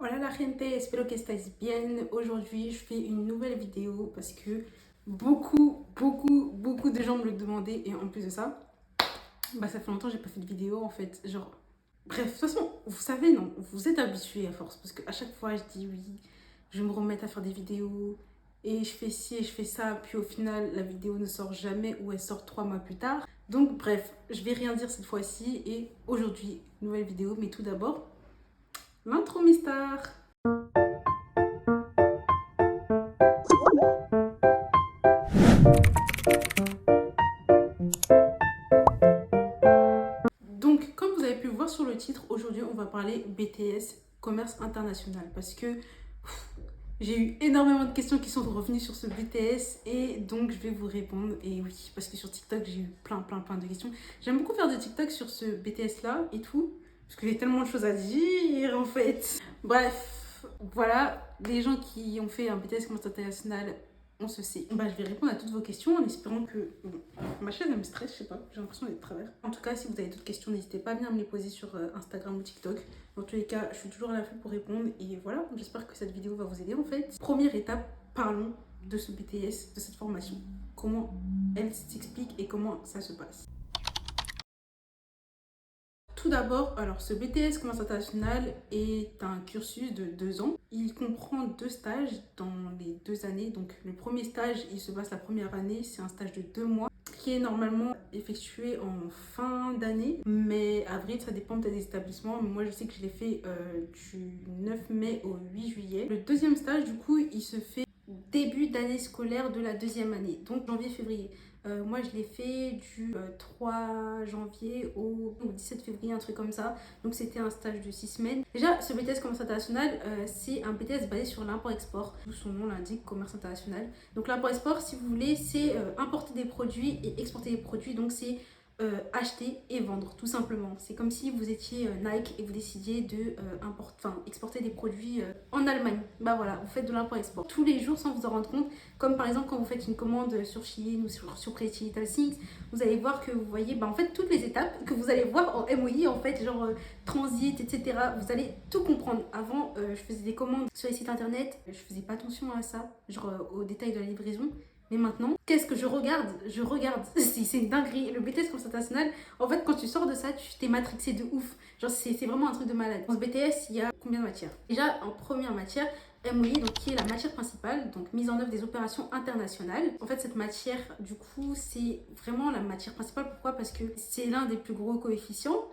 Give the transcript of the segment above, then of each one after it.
Hola la gente, espero que estáis bien. Aujourd'hui, je fais une nouvelle vidéo parce que beaucoup de gens me le demandaient. Et en plus de ça, ça fait longtemps que j'ai pas fait de vidéo en fait. Genre, bref, de toute façon, vous savez, non, vous êtes habitués à force. Parce qu'à chaque fois, je dis oui, je vais me remettre à faire des vidéos. Et je fais ci et je fais ça. Puis au final, la vidéo ne sort jamais ou elle sort 3 mois plus tard. Donc, bref, je vais rien dire cette fois-ci. Et aujourd'hui, nouvelle vidéo. Mais tout d'abord, l'intro Mistar. Donc, comme vous avez pu le voir sur le titre, aujourd'hui on va parler BTS, commerce international, parce que j'ai eu énormément de questions qui sont revenues sur ce BTS et donc je vais vous répondre. Et oui, parce que sur TikTok j'ai eu plein de questions. J'aime beaucoup faire des TikTok sur ce BTS là et tout, parce que j'ai tellement de choses à dire en fait. Bref, voilà, les gens qui ont fait un BTS commerce international, on se sait. Je vais répondre à toutes vos questions en espérant que... Bon, ma chaîne elle me stresse, je sais pas, j'ai l'impression d'être travers. En tout cas, si vous avez d'autres questions, n'hésitez pas à venir me les poser sur Instagram ou TikTok. Dans tous les cas, je suis toujours à l'affût pour répondre et voilà, j'espère que cette vidéo va vous aider en fait. Première étape, parlons de ce BTS, de cette formation. Comment elle s'explique et comment ça se passe. Tout d'abord, alors ce BTS Commerce International est un cursus de 2 ans. Il comprend 2 stages dans les 2 années. Donc le premier stage, il se passe la première année, c'est un stage de 2 mois qui est normalement effectué en fin d'année. Mais à vrai dire, ça dépend peut-être des établissements. Mais moi, je sais que je l'ai fait du 9 mai au 8 juillet. Le deuxième stage, du coup, il se fait début d'année scolaire de la deuxième année, donc janvier-février. Moi, je l'ai fait du 3 janvier au 17 février, un truc comme ça. Donc, c'était un stage de 6 semaines. Déjà, ce BTS Commerce International, c'est un BTS basé sur l'import-export. Tout son nom l'indique, Commerce International. Donc, l'import-export, si vous voulez, c'est importer des produits et exporter des produits. Donc, c'est acheter et vendre, tout simplement. C'est comme si vous étiez Nike et vous décidiez de exporter des produits en Allemagne. Voilà, vous faites de l'import-export tous les jours sans vous en rendre compte. Comme par exemple quand vous faites une commande sur Shein ou sur Pretty Little Things, vous allez voir que vous voyez en fait toutes les étapes que vous allez voir en MOI, en fait, genre transit, etc. Vous allez tout comprendre. Avant, je faisais des commandes sur les sites internet, je faisais pas attention à ça, genre aux détails de la livraison. Mais maintenant, qu'est-ce que je regarde? Je regarde. C'est une dinguerie. Le BTS Commerce International, en fait, quand tu sors de ça, tu t'es matrixé de ouf. Genre, c'est vraiment un truc de malade. Dans ce BTS, il y a combien de matières? Déjà, en première matière, MOI, donc qui est la matière principale, donc mise en œuvre des opérations internationales. En fait, cette matière, du coup, c'est vraiment la matière principale. Pourquoi? Parce que c'est l'un des plus gros coefficients.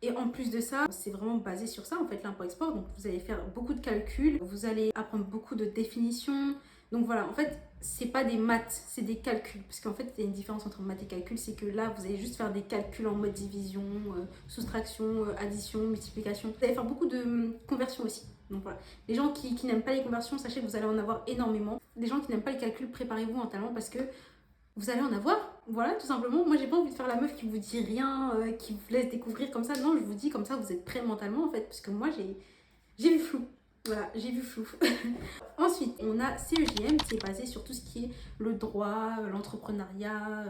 Et en plus de ça, c'est vraiment basé sur ça, en fait, l'import-export. Donc, vous allez faire beaucoup de calculs, vous allez apprendre beaucoup de définitions. Donc voilà, en fait, c'est pas des maths, c'est des calculs. Parce qu'en fait, il y a une différence entre maths et calcul, c'est que là, vous allez juste faire des calculs en mode division, soustraction, addition, multiplication. Vous allez faire beaucoup de conversions aussi. Donc voilà, les gens qui n'aiment pas les conversions, sachez que vous allez en avoir énormément. Les gens qui n'aiment pas les calculs, préparez-vous mentalement parce que vous allez en avoir. Voilà, tout simplement. Moi, j'ai pas envie de faire la meuf qui vous dit rien, qui vous laisse découvrir comme ça. Non, je vous dis comme ça, vous êtes prêts mentalement en fait. Parce que moi, j'ai vu flou. Voilà, j'ai vu flou. Ensuite, on a CEJM, c'est basé sur tout ce qui est le droit, l'entrepreneuriat,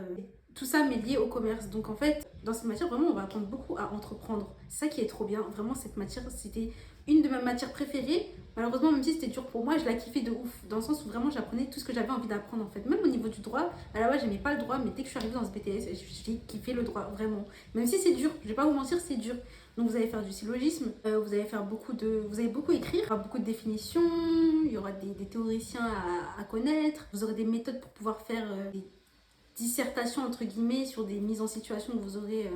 tout ça mais lié au commerce. Donc en fait, dans cette matière, vraiment, on va apprendre beaucoup à entreprendre. C'est ça qui est trop bien. Vraiment, cette matière, c'était une de mes matières préférées. Malheureusement, même si c'était dur pour moi, je la kiffais de ouf. Dans le sens où vraiment, j'apprenais tout ce que j'avais envie d'apprendre en fait. Même au niveau du droit, à la base, j'aimais pas le droit, mais dès que je suis arrivée dans ce BTS, j'ai kiffé le droit, vraiment. Même si c'est dur, je vais pas vous mentir, c'est dur. Donc vous allez faire du syllogisme, vous allez faire vous allez beaucoup écrire, il y aura beaucoup de définitions, il y aura des théoriciens à connaître, vous aurez des méthodes pour pouvoir faire des dissertations entre guillemets sur des mises en situation que vous aurez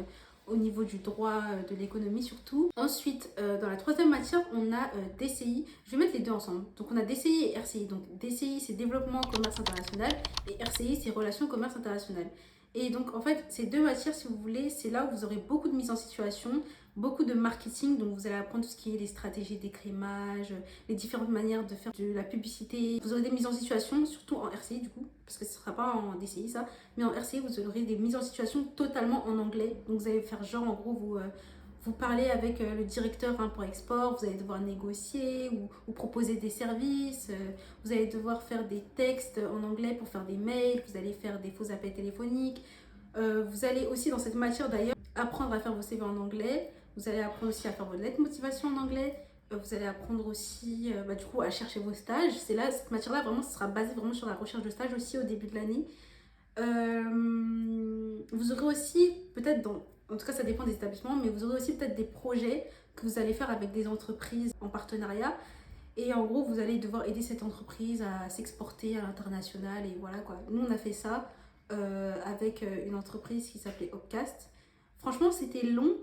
au niveau du droit, de l'économie surtout. Ensuite, dans la troisième matière, on a DCI. Je vais mettre les deux ensemble. Donc on a DCI et RCI. Donc DCI c'est développement commerce international et RCI c'est relations commerce international. Et donc en fait, ces deux matières, si vous voulez, c'est là où vous aurez beaucoup de mise en situation, beaucoup de marketing. Donc vous allez apprendre tout ce qui est les stratégies d'écrémage, les différentes manières de faire de la publicité. Vous aurez des mises en situation, surtout en RCI du coup, parce que ce ne sera pas en DCI ça, mais en RCI vous aurez des mises en situation totalement en anglais. Donc vous allez faire genre en gros vous parlez avec le directeur import-export, vous allez devoir négocier ou proposer des services, vous allez devoir faire des textes en anglais pour faire des mails, vous allez faire des faux appels téléphoniques. Vous allez aussi dans cette matière d'ailleurs apprendre à faire vos CV en anglais, vous allez apprendre aussi à faire votre lettre motivation en anglais, Vous allez apprendre aussi du coup à chercher vos stages. C'est là, cette matière-là, vraiment, ça sera basé vraiment sur la recherche de stages aussi au début de l'année. Vous aurez aussi, peut-être en tout cas ça dépend des établissements, mais vous aurez aussi peut-être des projets que vous allez faire avec des entreprises en partenariat. Et en gros, vous allez devoir aider cette entreprise à s'exporter à l'international. Et voilà quoi. Nous, on a fait ça avec une entreprise qui s'appelait Opcast. Franchement, c'était long.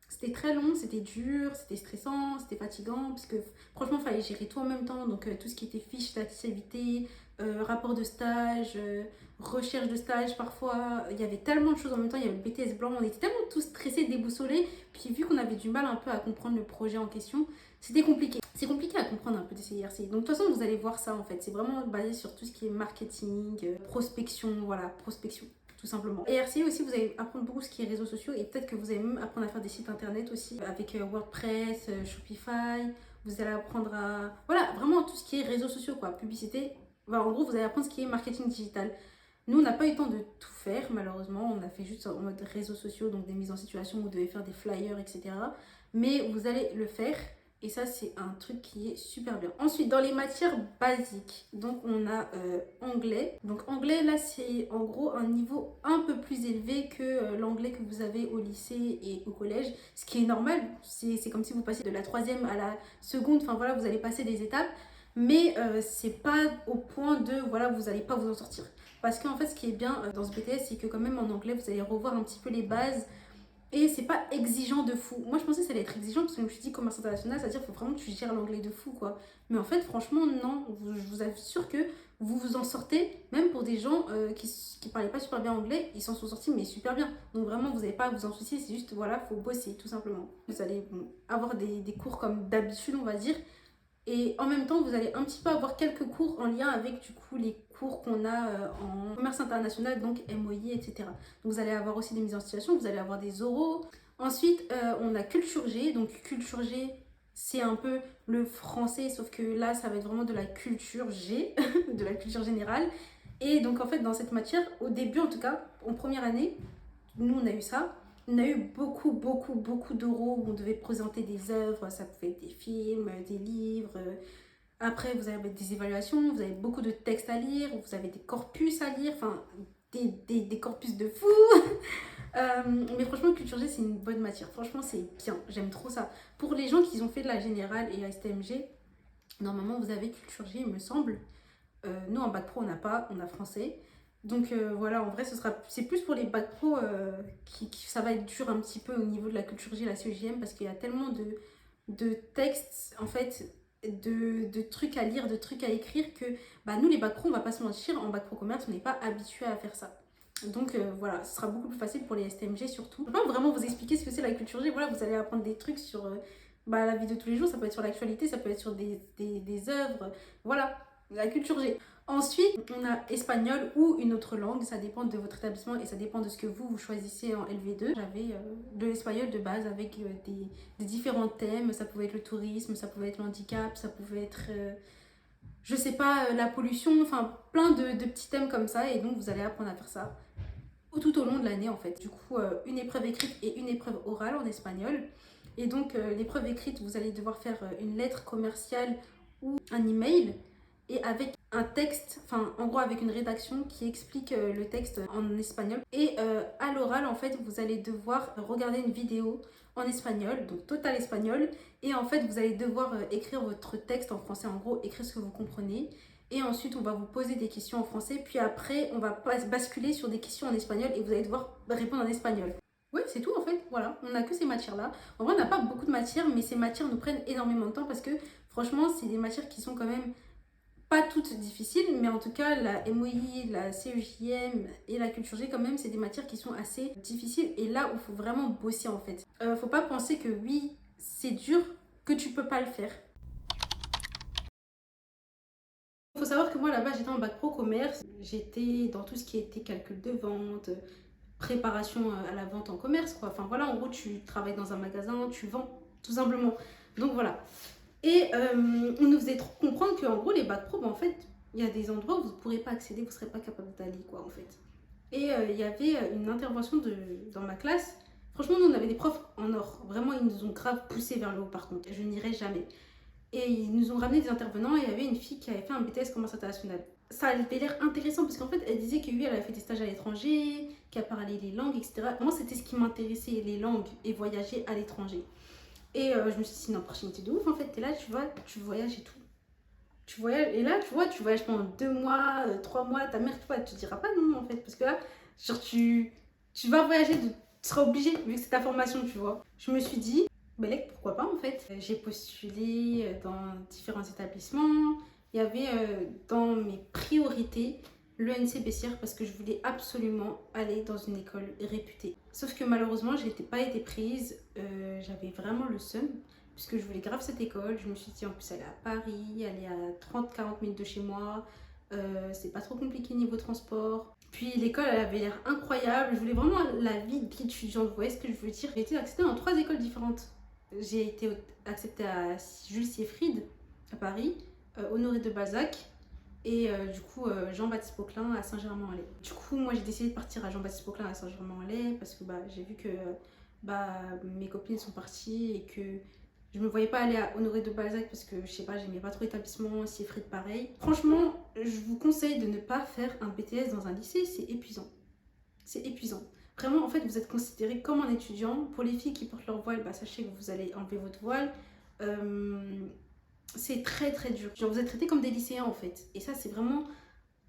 C'était très long, c'était dur, c'était stressant, c'était fatigant. Parce que franchement, il fallait gérer tout en même temps. Donc, tout ce qui était fiche d'activité, rapport de stage, recherche de stage parfois. Il y avait tellement de choses en même temps. Il y avait le BTS blanc. On était tellement tous stressés, déboussolés. Puis, vu qu'on avait du mal un peu à comprendre le projet en question, c'était compliqué. C'est compliqué à comprendre un peu des CIRC. Donc de toute façon, vous allez voir ça en fait. C'est vraiment basé sur tout ce qui est marketing, prospection, voilà, prospection, tout simplement. Et RCI aussi, vous allez apprendre beaucoup ce qui est réseaux sociaux et peut-être que vous allez même apprendre à faire des sites internet aussi avec WordPress, Shopify. Vous allez apprendre à... Voilà, vraiment tout ce qui est réseaux sociaux, quoi, publicité. Enfin, en gros, vous allez apprendre ce qui est marketing digital. Nous, on n'a pas eu le temps de tout faire, malheureusement. On a fait juste en mode réseaux sociaux, donc des mises en situation où vous devez faire des flyers, etc. Mais vous allez le faire. Et ça, c'est un truc qui est super bien. Ensuite, dans les matières basiques, donc on a anglais. Donc anglais, là, c'est en gros un niveau un peu plus élevé que l'anglais que vous avez au lycée et au collège. Ce qui est normal, c'est comme si vous passiez de la troisième à la seconde. Enfin voilà, vous allez passer des étapes. Mais c'est pas au point de, voilà, vous n'allez pas vous en sortir. Parce qu'en fait, ce qui est bien dans ce BTS, c'est que quand même en anglais, vous allez revoir un petit peu les bases. Et c'est pas exigeant de fou. Moi, je pensais que ça allait être exigeant parce que je me suis dit commerce international, c'est-à-dire qu'il faut vraiment que tu gères l'anglais de fou, quoi. Mais en fait, franchement, non. Je vous assure que vous vous en sortez, même pour des gens qui parlaient pas super bien anglais, ils s'en sont sortis, mais super bien. Donc vraiment, vous n'avez pas à vous en soucier, c'est juste, voilà, faut bosser, tout simplement. Vous allez avoir des cours comme d'habitude, on va dire. Et en même temps, vous allez un petit peu avoir quelques cours en lien avec du coup les cours qu'on a en commerce international, donc MOI, etc. Donc vous allez avoir aussi des mises en situation, vous allez avoir des oraux. Ensuite, on a culture G. Donc culture G, c'est un peu le français, sauf que là, ça va être vraiment de la culture G, de la culture générale. Et donc en fait, dans cette matière, au début en tout cas, en première année, nous on a eu ça. On a eu beaucoup d'euros où on devait présenter des œuvres, ça pouvait être des films, des livres. Après, vous avez des évaluations, vous avez beaucoup de textes à lire, vous avez des corpus à lire, enfin, des corpus de fou. Mais franchement, Culture G, c'est une bonne matière. Franchement, c'est bien, j'aime trop ça. Pour les gens qui ont fait de la générale et STMG, normalement, vous avez Culture G, il me semble. Nous, en bac pro, on n'a pas, on a français. Donc voilà, en vrai, c'est plus pour les bacs pro ça va être dur un petit peu au niveau de la culture G et la CEJM parce qu'il y a tellement de textes, en fait, de trucs à lire, de trucs à écrire que bah, nous, les bacs pro, on va pas se mentir, en bac pro commerce, on n'est pas habitué à faire ça. Donc voilà, ce sera beaucoup plus facile pour les STMG surtout. Je ne peux pas vraiment vous expliquer ce que c'est la culture G. Voilà, vous allez apprendre des trucs sur la vie de tous les jours, ça peut être sur l'actualité, ça peut être sur des œuvres. Voilà, la culture G. Ensuite, on a espagnol ou une autre langue, ça dépend de votre établissement et ça dépend de ce que vous choisissez en LV2. J'avais de l'espagnol de base avec des différents thèmes, ça pouvait être le tourisme, ça pouvait être l'handicap, ça pouvait être, je sais pas, la pollution, enfin plein de petits thèmes comme ça et donc vous allez apprendre à faire ça tout au long de l'année en fait. Du coup, une épreuve écrite et une épreuve orale en espagnol. Et donc, l'épreuve écrite, vous allez devoir faire une lettre commerciale ou un email et avec un texte, enfin en gros avec une rédaction qui explique le texte en espagnol. Et à l'oral, en fait, vous allez devoir regarder une vidéo en espagnol, donc total espagnol. Et en fait, vous allez devoir écrire votre texte en français, en gros, écrire ce que vous comprenez. Et ensuite, on va vous poser des questions en français. Puis après, on va basculer sur des questions en espagnol et vous allez devoir répondre en espagnol. Oui, c'est tout en fait. Voilà, on n'a que ces matières-là. En vrai, on n'a pas beaucoup de matières, mais ces matières nous prennent énormément de temps parce que franchement, c'est des matières qui sont quand même pas toutes difficiles, mais en tout cas, la MOI, la CEJM et la culture G, quand même, c'est des matières qui sont assez difficiles et là où il faut vraiment bosser en fait. Faut pas penser que oui, c'est dur, que tu peux pas le faire. Il faut savoir que moi là-bas j'étais en bac pro commerce, j'étais dans tout ce qui était calcul de vente, préparation à la vente en commerce quoi. Enfin voilà, en gros tu travailles dans un magasin, tu vends tout simplement. Donc voilà. Et on nous faisait trop comprendre qu'en gros les bacs pro, bah, en fait il y a des endroits où vous ne pourrez pas accéder, vous ne serez pas capable d'aller quoi en fait. Et il y avait une intervention dans ma classe. Franchement, nous, on avait des profs en or. Vraiment, ils nous ont grave poussé vers le haut par contre. Je n'irai jamais. Et ils nous ont ramené des intervenants et il y avait une fille qui avait fait un BTS commerce international. Ça avait l'air intéressant parce qu'en fait, elle disait que oui, elle avait fait des stages à l'étranger, qu'elle parlait les langues, etc. Moi, c'était ce qui m'intéressait, les langues et voyager à l'étranger. Et je me suis dit, c'est une opportunité de ouf en fait. T'es là, tu vois, tu voyages et tout. Tu voyages, et là, tu vois, tu voyages pendant 2 mois, 3 mois, ta mère, tu vois, elle te dira pas non en fait. Parce que là, genre, tu vas voyager, tu seras obligé, vu que c'est ta formation, tu vois. Je me suis dit, Belek, pourquoi pas en fait. J'ai postulé dans différents établissements. Il y avait dans mes priorités l'ENC Bessières parce que je voulais absolument aller dans une école réputée. Sauf que malheureusement, je n'étais pas été prise. J'avais vraiment le seum puisque je voulais grave cette école. Je me suis dit en plus elle est à Paris, elle est à 30-40 minutes de chez moi. C'est pas trop compliqué niveau transport. Puis l'école elle avait l'air incroyable. Je voulais vraiment la vie d'étudiante. Vous voyez ce que je veux dire? J'ai été acceptée dans 3 écoles différentes. J'ai été acceptée à Jules Siegfried à Paris, Honoré de Balzac et du coup Jean-Baptiste Poquelin à Saint-Germain-en-Laye. Du coup moi j'ai décidé de partir à Jean-Baptiste Poquelin à Saint-Germain-en-Laye parce que j'ai vu que mes copines sont parties et que je me voyais pas aller à Honoré de Balzac parce que je sais pas, j'aimais pas trop l'établissement, Siegfried pareil. Franchement, je vous conseille de ne pas faire un BTS dans un lycée, c'est épuisant. C'est épuisant. Vraiment, en fait, vous êtes considéré comme un étudiant. Pour les filles qui portent leur voile, sachez que vous allez enlever votre voile. C'est très très dur. Genre, vous êtes traités comme des lycéens en fait. Et ça, c'est vraiment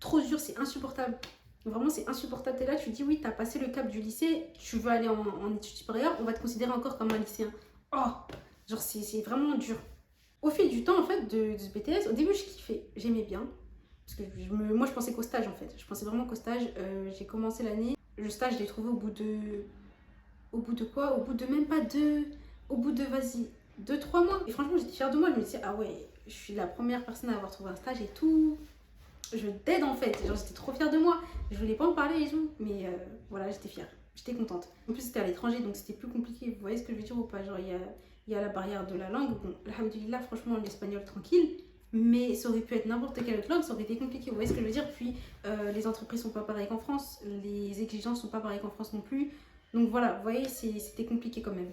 trop dur, c'est insupportable. Vraiment, c'est insupportable. T'es là, tu dis oui, t'as passé le cap du lycée, tu veux aller en études supérieures, on va te considérer encore comme un lycéen. Oh, genre, c'est vraiment dur. Au fil du temps, en fait, de ce BTS, au début, je kiffais, j'aimais bien. Parce que moi, je pensais qu'au stage, en fait. Je pensais vraiment qu'au stage, j'ai commencé l'année. Le stage, je l'ai trouvé au bout de... Au bout de quoi? Au bout de même pas deux... Au bout de, vas-y, 2-3 mois. Et franchement, j'étais fière de moi. Je me disais, ah ouais, je suis la première personne à avoir trouvé un stage et tout. Je t'aide en fait. Genre, j'étais trop fière de moi. Je voulais pas en parler et tout. Mais voilà, j'étais fière. J'étais contente. En plus, c'était à l'étranger, donc c'était plus compliqué. Vous voyez ce que je veux dire ou pas? Genre, il y a la barrière de la langue. Bon, alhamdoulilah, franchement, l'espagnol tranquille. Mais ça aurait pu être n'importe quelle autre langue, ça aurait été compliqué. Vous voyez ce que je veux dire? Puis, les entreprises sont pas pareilles qu'en France. Les exigences sont pas pareilles qu'en France non plus. Donc voilà, vous voyez, c'était compliqué quand même.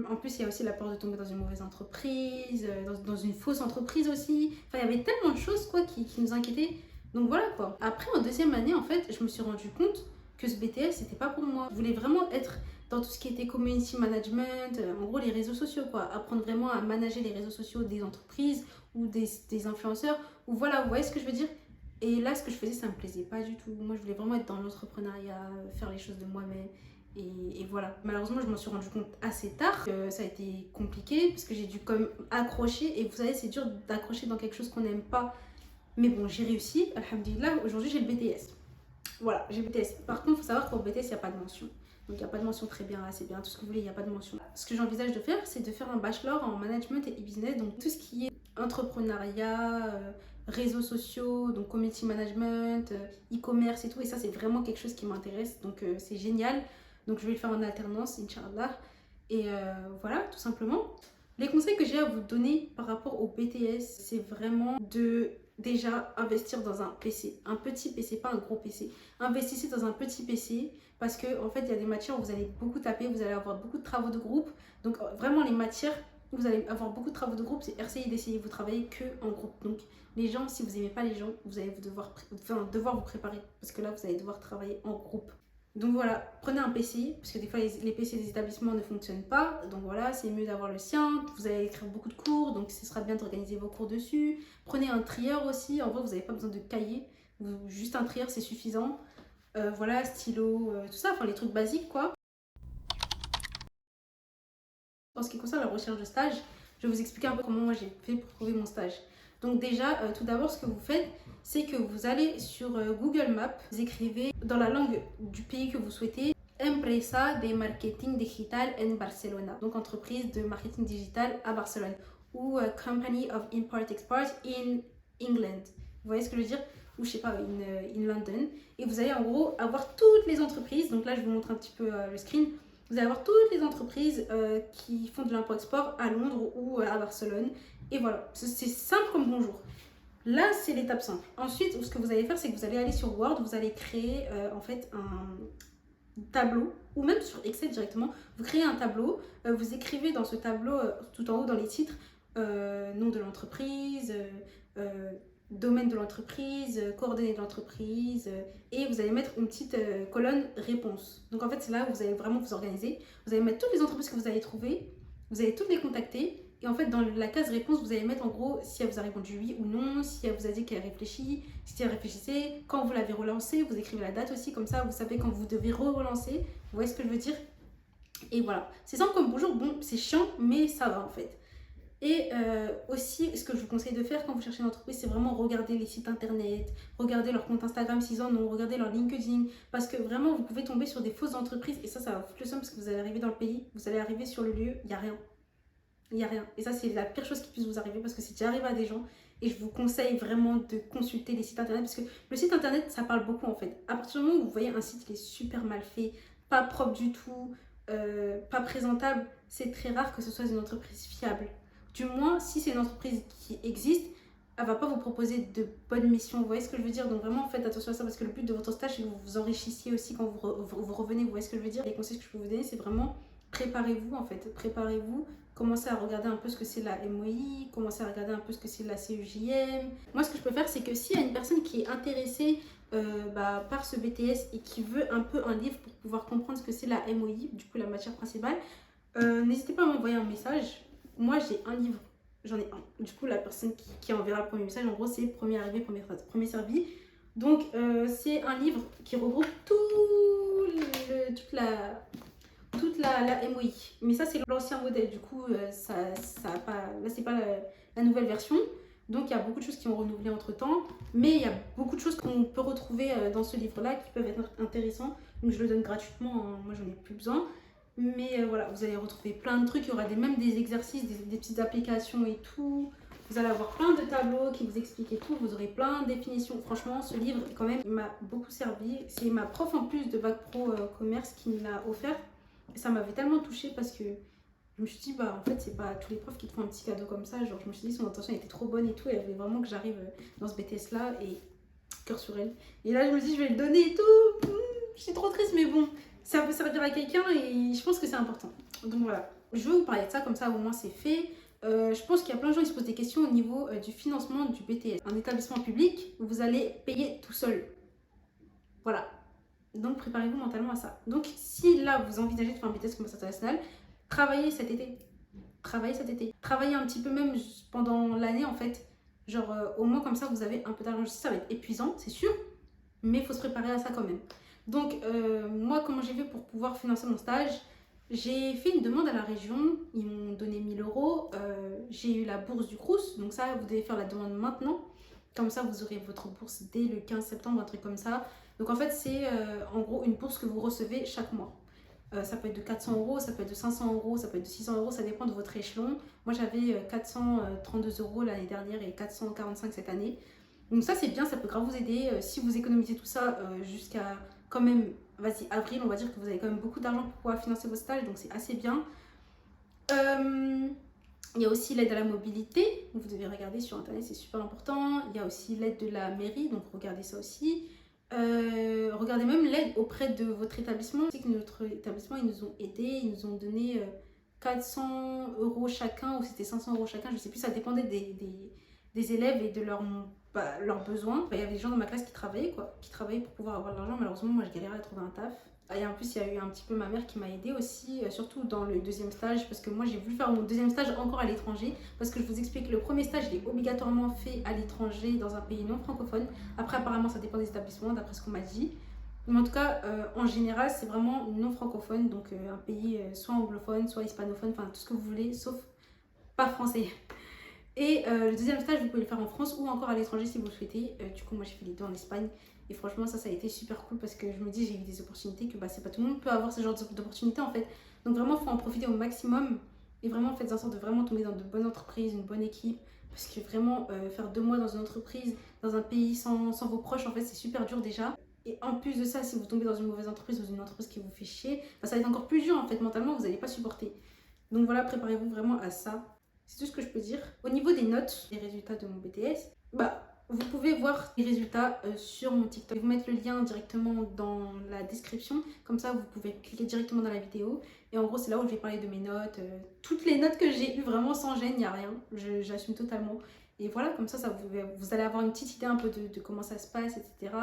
En plus, il y a aussi la peur de tomber dans une mauvaise entreprise, dans une fausse entreprise aussi. Enfin, il y avait tellement de choses quoi, qui nous inquiétaient. Donc voilà quoi. Après, en deuxième année, en fait, je me suis rendu compte que ce BTS, c'était pas pour moi. Je voulais vraiment être dans tout ce qui était community management, en gros les réseaux sociaux quoi. Apprendre vraiment à manager les réseaux sociaux des entreprises ou des influenceurs. Ou voilà, vous voyez ce que je veux dire? Et là, ce que je faisais, ça me plaisait pas du tout. Moi, je voulais vraiment être dans l'entrepreneuriat, faire les choses de moi-même. Et voilà, malheureusement, je m'en suis rendu compte assez tard. Ça a été compliqué parce que j'ai dû quand même accrocher. Et vous savez, c'est dur d'accrocher dans quelque chose qu'on n'aime pas. Mais bon, j'ai réussi, alhamdulillah. Aujourd'hui, j'ai le BTS. Voilà, j'ai le BTS. Par contre, il faut savoir qu'au BTS, il n'y a pas de mention. Donc, il n'y a pas de mention très bien, assez bien, tout ce que vous voulez, il n'y a pas de mention. Ce que j'envisage de faire, c'est de faire un bachelor en management et e-business. Donc, tout ce qui est entrepreneuriat, réseaux sociaux, donc community management, e-commerce et tout. Et ça, c'est vraiment quelque chose qui m'intéresse. Donc, c'est génial. Donc, je vais le faire en alternance, Inch'Allah. Et voilà, tout simplement. Les conseils que j'ai à vous donner par rapport au BTS, c'est vraiment de déjà investir dans un PC. Un petit PC, pas un gros PC. Investissez dans un petit PC parce que en fait, il y a des matières où vous allez beaucoup taper, vous allez avoir beaucoup de travaux de groupe. Donc, vraiment, les matières où vous allez avoir beaucoup de travaux de groupe, c'est essayez d'essayer vous travailler que en groupe. Donc, les gens, si vous n'aimez pas les gens, vous allez devoir vous préparer parce que là, vous allez devoir travailler en groupe. Donc voilà, prenez un PC, parce que des fois les PC des établissements ne fonctionnent pas. Donc voilà, c'est mieux d'avoir le sien. Vous allez écrire beaucoup de cours, donc ce sera bien d'organiser vos cours dessus. Prenez un trieur aussi. En vrai, vous n'avez pas besoin de cahier. Juste un trieur, c'est suffisant. Voilà, stylo, tout ça, enfin les trucs basiques quoi. En ce qui concerne la recherche de stage, je vais vous expliquer un peu comment moi j'ai fait pour trouver mon stage. Donc déjà, tout d'abord, ce que vous faites, c'est que vous allez sur Google Maps, vous écrivez dans la langue du pays que vous souhaitez, Empresa de Marketing Digital en Barcelona, donc entreprise de marketing digital à Barcelone, ou Company of Import-Export in England. Vous voyez ce que je veux dire? Ou je sais pas, in London. Et vous allez en gros avoir toutes les entreprises, donc là je vous montre un petit peu le screen. Vous allez avoir toutes les entreprises qui font de l'import-export à Londres ou à Barcelone. Et voilà, c'est simple comme bonjour. Là, c'est l'étape simple. Ensuite, ce que vous allez faire, c'est que vous allez aller sur Word, vous allez créer en fait un tableau, ou même sur Excel directement. Vous créez un tableau, vous écrivez dans ce tableau, tout en haut dans les titres, nom de l'entreprise, domaine de l'entreprise, coordonnées de l'entreprise, et vous allez mettre une petite colonne réponse. Donc en fait, c'est là où vous allez vraiment vous organiser. Vous allez mettre toutes les entreprises que vous allez trouver, vous allez toutes les contacter, et en fait, dans la case réponse, vous allez mettre en gros si elle vous a répondu oui ou non, si elle vous a dit qu'elle réfléchit, si elle réfléchissait, quand vous l'avez relancé, vous écrivez la date aussi, comme ça vous savez quand vous devez relancer. Vous voyez ce que je veux dire? Et voilà, c'est simple comme bonjour, bon, c'est chiant, mais ça va en fait. Et aussi, ce que je vous conseille de faire quand vous cherchez une entreprise, c'est vraiment regarder les sites internet, regarder leur compte Instagram s'ils en ont, regarder leur LinkedIn, parce que vraiment, vous pouvez tomber sur des fausses entreprises, et ça va foutre le seum parce que vous allez arriver dans le pays, vous allez arriver sur le lieu, il n'y a rien. Il n'y a rien. Et ça, c'est la pire chose qui puisse vous arriver, parce que c'est déjà arrivé à des gens, et je vous conseille vraiment de consulter les sites internet, parce que le site internet, ça parle beaucoup en fait. À partir du moment où vous voyez un site qui est super mal fait, pas propre du tout, pas présentable, c'est très rare que ce soit une entreprise fiable. Du moins, si c'est une entreprise qui existe, elle va pas vous proposer de bonnes missions. Vous voyez ce que je veux dire? Donc vraiment, faites attention à ça parce que le but de votre stage, c'est que vous vous enrichissiez aussi quand vous revenez. Vous voyez ce que je veux dire? Les conseils que je peux vous donner, c'est vraiment préparez-vous en fait. Préparez-vous. Commencez à regarder un peu ce que c'est la MOI, commencez à regarder un peu ce que c'est la CEJM. Moi, ce que je peux faire, c'est que s'il y a une personne qui est intéressée par ce BTS et qui veut un peu un livre pour pouvoir comprendre ce que c'est la MOI, du coup la matière principale, n'hésitez pas à m'envoyer un message. Moi j'ai un livre, j'en ai un. Du coup la personne qui enverra le premier message, en gros c'est premier arrivé, premier servi. Donc c'est un livre qui regroupe toute la MOI. Mais ça c'est l'ancien modèle, du coup ça a pas, là c'est pas la nouvelle version. Donc il y a beaucoup de choses qui ont renouvelé entre temps, mais il y a beaucoup de choses qu'on peut retrouver dans ce livre-là qui peuvent être intéressants. Donc je le donne gratuitement, hein. Moi j'en ai plus besoin. Mais voilà, vous allez retrouver plein de trucs, il y aura même des exercices, des petites applications et tout. Vous allez avoir plein de tableaux qui vous expliquent et tout, vous aurez plein de définitions. Franchement, ce livre, quand même, il m'a beaucoup servi. C'est ma prof en plus de Bac Pro Commerce qui me l'a offert. Et ça m'avait tellement touchée parce que je me suis dit, bah en fait, c'est pas tous les profs qui te font un petit cadeau comme ça. Genre, je me suis dit, son intention était trop bonne et tout. Elle voulait vraiment que j'arrive dans ce BTS là et cœur sur elle. Et là, je me dis, je vais le donner et tout. Je suis trop triste, mais bon, ça peut servir à quelqu'un et je pense que c'est important. Donc voilà, je vais vous parler de ça, comme ça au moins c'est fait. Je pense qu'il y a plein de gens qui se posent des questions au niveau du financement du BTS. Un établissement public, vous allez payer tout seul. Voilà. Donc préparez-vous mentalement à ça. Donc si là vous envisagez de faire un BTS Commerce International, travaillez cet été. Travaillez un petit peu même pendant l'année en fait. Genre au moins comme ça vous avez un peu d'argent. Je sais ça va être épuisant, c'est sûr, mais il faut se préparer à ça quand même. Donc moi comment j'ai fait pour pouvoir financer mon stage? J'ai fait une demande à la région, ils m'ont donné 1000 euros. J'ai eu la bourse du Crous, donc ça vous devez faire la demande maintenant. Comme ça vous aurez votre bourse dès le 15 septembre, un truc comme ça. Donc en fait c'est en gros une bourse que vous recevez chaque mois. Ça peut être de 400 euros, ça peut être de 500 euros, ça peut être de 600 euros, ça dépend de votre échelon. Moi j'avais 432 euros l'année dernière et 445 cette année. Donc ça c'est bien, ça peut grave vous aider. Si vous économisez tout ça jusqu'à quand même, vas-y, avril, on va dire que vous avez quand même beaucoup d'argent pour pouvoir financer vos stages, donc c'est assez bien. Il y a aussi l'aide à la mobilité, vous devez regarder sur internet, c'est super important. Il y a aussi l'aide de la mairie, donc regardez ça aussi. Regardez même l'aide auprès de votre établissement. Je sais que notre établissement, ils nous ont aidés, ils nous ont donné 400 euros chacun, ou c'était 500 euros chacun, je sais plus, ça dépendait des élèves et de leurs besoins. Il y avait des gens dans ma classe qui travaillaient pour pouvoir avoir de l'argent. Malheureusement, moi je galérais à trouver un taf. Et en plus, il y a eu un petit peu ma mère qui m'a aidée aussi, surtout dans le deuxième stage, parce que moi j'ai voulu faire mon deuxième stage encore à l'étranger, parce que je vous explique, le premier stage il est obligatoirement fait à l'étranger, dans un pays non francophone. Après, apparemment, ça dépend des établissements, d'après ce qu'on m'a dit. Mais en tout cas, en général, c'est vraiment non francophone, donc un pays soit anglophone, soit hispanophone, enfin tout ce que vous voulez, sauf pas français. Et le deuxième stage, vous pouvez le faire en France ou encore à l'étranger si vous le souhaitez. Du coup, moi j'ai fait les deux en Espagne. Et franchement, ça a été super cool parce que je me dis, j'ai eu des opportunités que c'est pas tout le monde peut avoir ce genre d'opportunités en fait. Donc vraiment, il faut en profiter au maximum. Et vraiment, faites en sorte de vraiment tomber dans de bonnes entreprises, une bonne équipe. Parce que vraiment, faire 2 mois dans une entreprise, dans un pays sans vos proches, en fait, c'est super dur déjà. Et en plus de ça, si vous tombez dans une mauvaise entreprise, dans une entreprise qui vous fait chier, ça va être encore plus dur en fait, mentalement, vous n'allez pas supporter. Donc voilà, préparez-vous vraiment à ça. C'est tout ce que je peux dire. Au niveau des notes, les résultats de mon BTS, Vous pouvez voir les résultats sur mon TikTok. Je vais vous mettre le lien directement dans la description. Comme ça, vous pouvez cliquer directement dans la vidéo. Et en gros, c'est là où je vais parler de mes notes. Toutes les notes que j'ai eues, vraiment sans gêne, il n'y a rien. J'assume totalement. Et voilà, comme ça vous allez avoir une petite idée un peu de comment ça se passe, etc.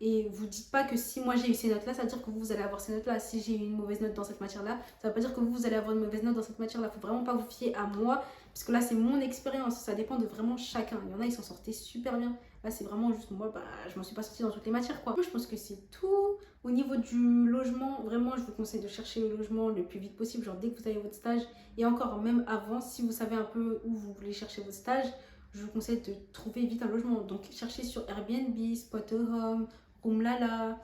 Et vous dites pas que si moi j'ai eu ces notes-là, ça veut dire que vous allez avoir ces notes-là. Si j'ai eu une mauvaise note dans cette matière-là, ça veut pas dire que vous allez avoir une mauvaise note dans cette matière-là. Faut vraiment pas vous fier à moi. Parce que là, c'est mon expérience, ça dépend de vraiment chacun. Il y en a, ils s'en sortaient super bien. Là, c'est vraiment juste moi, je m'en suis pas sortie dans toutes les matières, quoi. Moi, je pense que c'est tout. Au niveau du logement, vraiment, je vous conseille de chercher le logement le plus vite possible, genre dès que vous avez votre stage. Et encore, même avant, si vous savez un peu où vous voulez chercher votre stage, je vous conseille de trouver vite un logement. Donc, cherchez sur Airbnb, Spotahome, Roomlala.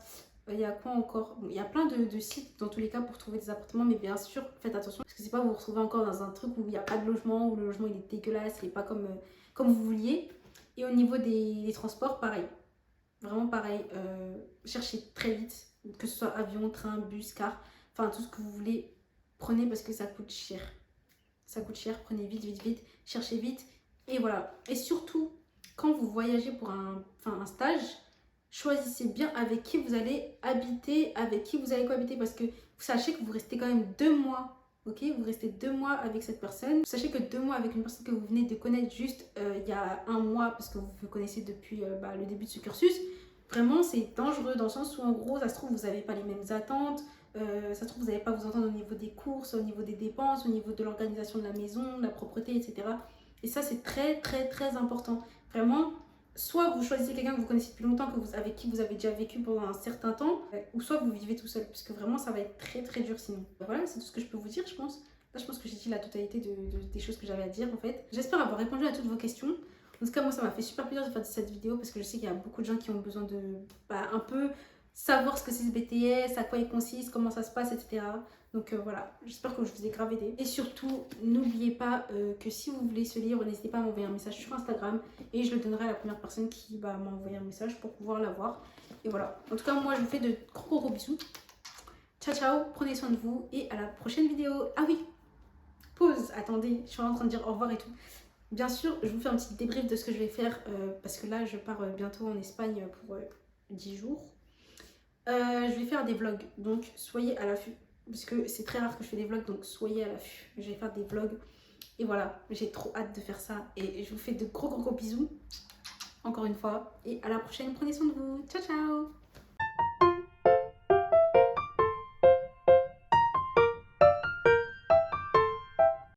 Il y a quoi encore? Bon, il y a plein de sites dans tous les cas pour trouver des appartements, mais bien sûr, faites attention parce que c'est pas vous vous retrouvez encore dans un truc où il n'y a pas de logement, où le logement il est dégueulasse, il n'est pas comme vous vouliez. Et au niveau des transports, pareil. Vraiment pareil. Cherchez très vite, que ce soit avion, train, bus, car, enfin tout ce que vous voulez, prenez parce que ça coûte cher. Ça coûte cher, prenez vite, vite, vite, cherchez vite. Et voilà. Et surtout, quand vous voyagez pour un stage, choisissez bien avec qui vous allez habiter, avec qui vous allez cohabiter, parce que vous sachez que vous restez quand même 2 mois, ok? Vous restez 2 mois avec cette personne. Sachez que 2 mois avec une personne que vous venez de connaître juste il y a un mois, parce que vous vous connaissez depuis le début de ce cursus, vraiment c'est dangereux dans le sens où en gros, ça se trouve, vous n'avez pas les mêmes attentes, ça se trouve, vous n'allez pas vous entendre au niveau des courses, au niveau des dépenses, au niveau de l'organisation de la maison, de la propreté, etc. Et ça, c'est très, très, très important. Vraiment, soit vous choisissez quelqu'un que vous connaissez depuis longtemps, avec qui vous avez déjà vécu pendant un certain temps, ou soit vous vivez tout seul, parce que vraiment ça va être très très dur sinon. Voilà, c'est tout ce que je peux vous dire, je pense. Là, je pense que j'ai dit la totalité des choses que j'avais à dire en fait. J'espère avoir répondu à toutes vos questions. En tout cas, moi, ça m'a fait super plaisir de faire cette vidéo parce que je sais qu'il y a beaucoup de gens qui ont besoin de un peu savoir ce que c'est ce BTS, à quoi il consiste, comment ça se passe, etc. Donc voilà, j'espère que je vous ai grave aidé. Et surtout, n'oubliez pas que si vous voulez ce livre, n'hésitez pas à m'envoyer un message sur Instagram et je le donnerai à la première personne qui m'a envoyé un message pour pouvoir l'avoir. Et voilà. En tout cas, moi, je vous fais de gros gros bisous. Ciao, ciao, prenez soin de vous et à la prochaine vidéo. Ah oui, pause, attendez, je suis en train de dire au revoir et tout. Bien sûr, je vous fais un petit débrief de ce que je vais faire parce que là, je pars bientôt en Espagne pour 10 jours. Je vais faire des vlogs, donc soyez à l'affût. Parce que c'est très rare que je fais des vlogs, donc soyez à l'affût. Je vais faire des vlogs. Et voilà, j'ai trop hâte de faire ça. Et je vous fais de gros gros gros bisous. Encore une fois. Et à la prochaine, prenez soin de vous. Ciao ciao.